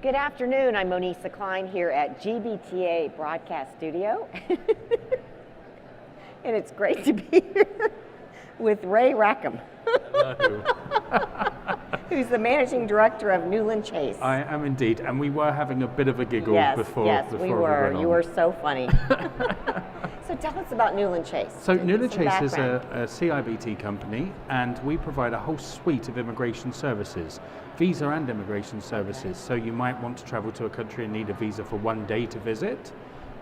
Good afternoon, I'm Monisa Klein here at GBTA Broadcast Studio. And it's great to be here with Ray Rackham. Hello. Who's the managing director of Newland Chase. I am indeed, and we were having a bit of a giggle before. Yes, we were. went on. You were so funny. So tell us about Newland Chase. So Newland Chase background. is a CIBT company, and we provide a whole suite of immigration services, visa and immigration services. So you might want to travel to a country and need a visa for one day to visit,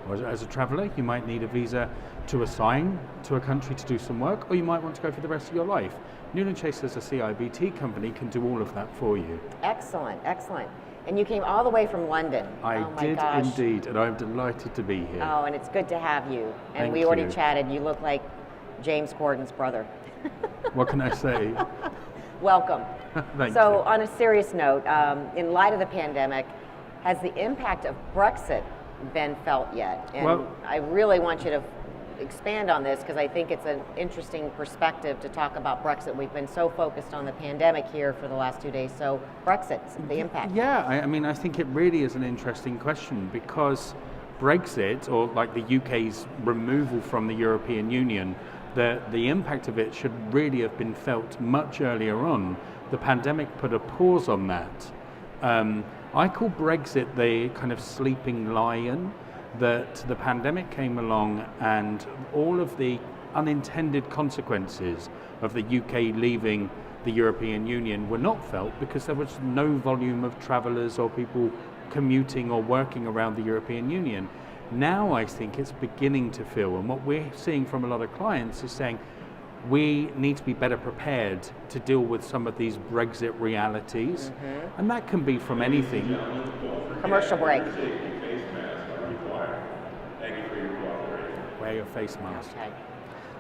or as a traveller, you might need a visa to assign to a country to do some work, or you might want to go for the rest of your life. Newland Chase as a CIBT company can do all of that for you. Excellent, excellent. And you came all the way from London. I did indeed, and I'm delighted to be here. Oh, and it's good to have you. And Thank we already you. chatted. You look like James Corden's brother. What can I say? Welcome. Thank So you. on a serious note, in light of the pandemic, has the impact of Brexit been felt yet? And Well, I really want you to expand on this because I think it's an interesting perspective to talk about Brexit. We've been so focused on the pandemic here for the last 2 days. So Brexit, the impact. Yeah, I mean, I think it really is an interesting question because Brexit, or like the UK's removal from the European Union, the impact of it should really have been felt much earlier on. The pandemic put a pause on that. I call Brexit the kind of sleeping lion, that the pandemic came along and all of the unintended consequences of the UK leaving the European Union were not felt because there was no volume of travellers or people commuting or working around the European Union. Now I think it's beginning to feel, and what we're seeing from a lot of clients is saying we need to be better prepared to deal with some of these Brexit realities, and that can be from anything. Commercial break. Wear your face mask. Okay.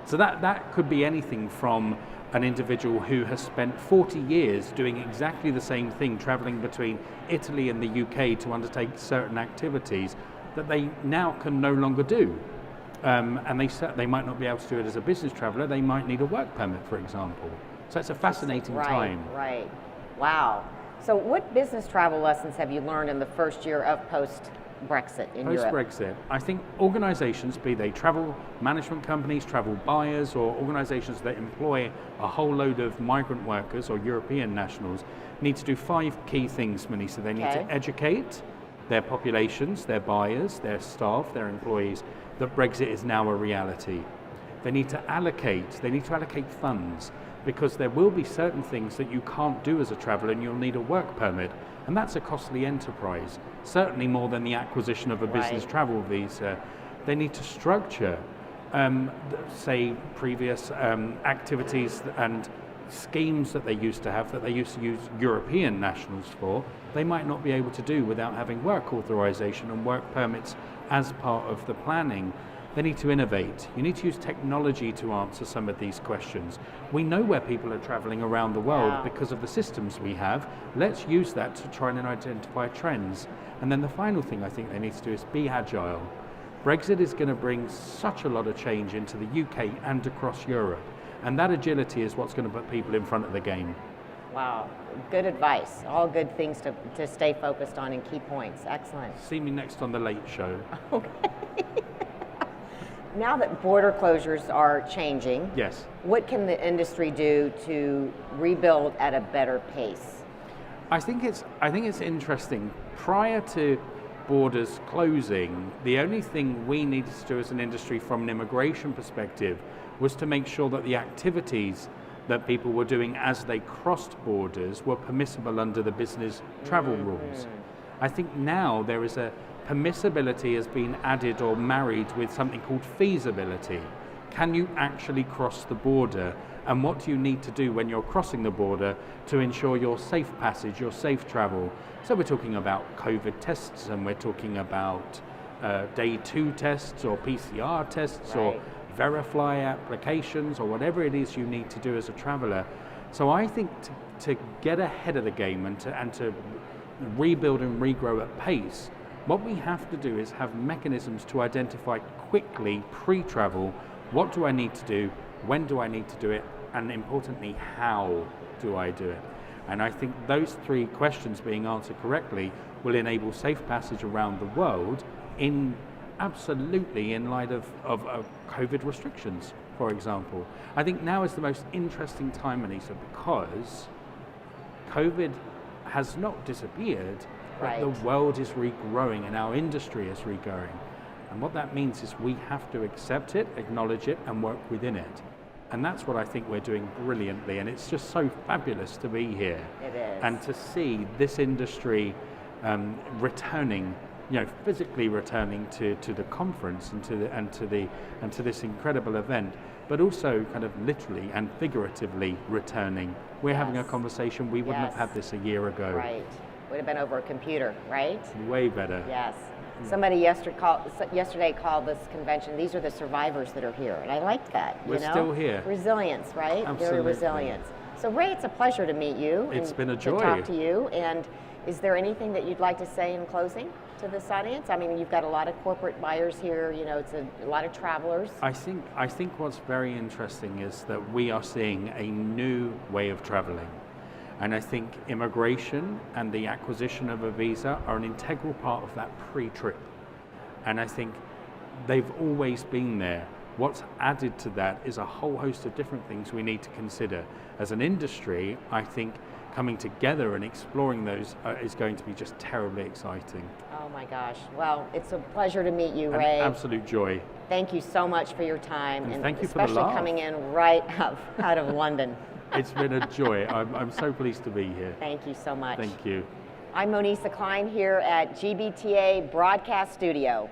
So that could be anything from an individual who has spent 40 years doing exactly the same thing, travelling between Italy and the UK to undertake certain activities that they now can no longer do. And they might not be able to do it as a business traveller, they might need a work permit, for example. So it's a fascinating time. Right. Wow. So what business travel lessons have you learned in the first year of post-Brexit in Europe? Post-Brexit, I think organisations, be they travel management companies, travel buyers, or organisations that employ a whole load of migrant workers or European nationals, need to do 5 key things, Monisa. They need to educate their populations, their buyers, their staff, their employees, that Brexit is now a reality. They need to allocate funds, because there will be certain things that you can't do as a traveller and you'll need a work permit, and that's a costly enterprise, certainly more than the acquisition of a business travel visa. They need to structure, say, previous activities and schemes that they used to have, that they used to use European nationals for, they might not be able to do without having work authorization and work permits as part of the planning. They need to innovate. You need to use technology to answer some of these questions. We know where people are traveling around the world because of the systems we have. Let's use that to try and identify trends. And then the final thing I think they need to do is be agile. Brexit is going to bring such a lot of change into the UK and across Europe. And that agility is what's going to put people in front of the game. Wow, good advice. All good things to stay focused on and key points. Excellent. See me next on The Late Show. Okay. Now that border closures are changing, Yes. what can the industry do to rebuild at a better pace? I think it's interesting. Prior to borders closing, the only thing we needed to do as an industry from an immigration perspective was to make sure that the activities that people were doing as they crossed borders were permissible under the business travel rules. I think now there is a permissibility has been added or married with something called feasibility. Can you actually cross the border? And what do you need to do when you're crossing the border to ensure your safe passage, your safe travel? So we're talking about COVID tests, and we're talking about day 2 tests or PCR tests or Verify applications or whatever it is you need to do as a traveller. So I think to get ahead of the game and to rebuild and regrow at pace, what we have to do is have mechanisms to identify quickly, pre-travel, what do I need to do, when do I need to do it, and importantly, how do I do it? And I think those three questions being answered correctly will enable safe passage around the world absolutely in light of COVID restrictions, for example. I think now is the most interesting time, Anissa, because COVID has not disappeared, but the world is regrowing and our industry is regrowing. And what that means is we have to accept it, acknowledge it, and work within it. And that's what I think we're doing brilliantly, and it's just so fabulous to be here. It is. And to see this industry returning, physically returning to the conference and to this incredible event, but also kind of literally and figuratively returning. We're having a conversation we wouldn't have had this a year ago. Right. Would have been over a computer, right? Way better. Yes. Somebody yesterday called this convention, these are the survivors that are here, and I like that. We're still here. Resilience, right? Absolutely. Very resilience. So Ray, it's a pleasure to meet you. It's been a joy. To talk to you, and is there anything that you'd like to say in closing to this audience? I mean, you've got a lot of corporate buyers here, it's a lot of travelers. I think what's very interesting is that we are seeing a new way of traveling. And I think immigration and the acquisition of a visa are an integral part of that pre-trip. And I think they've always been there. What's added to that is a whole host of different things we need to consider. As an industry, I think coming together and exploring those is going to be just terribly exciting. Oh my gosh. Well, it's a pleasure to meet you, Ray. An absolute joy. Thank you so much for your time, and thank you for the especially laugh. coming in right out of London. It's been a joy. I'm so pleased to be here. Thank you so much. Thank you. I'm Monisa Klein here at GBTA Broadcast Studio.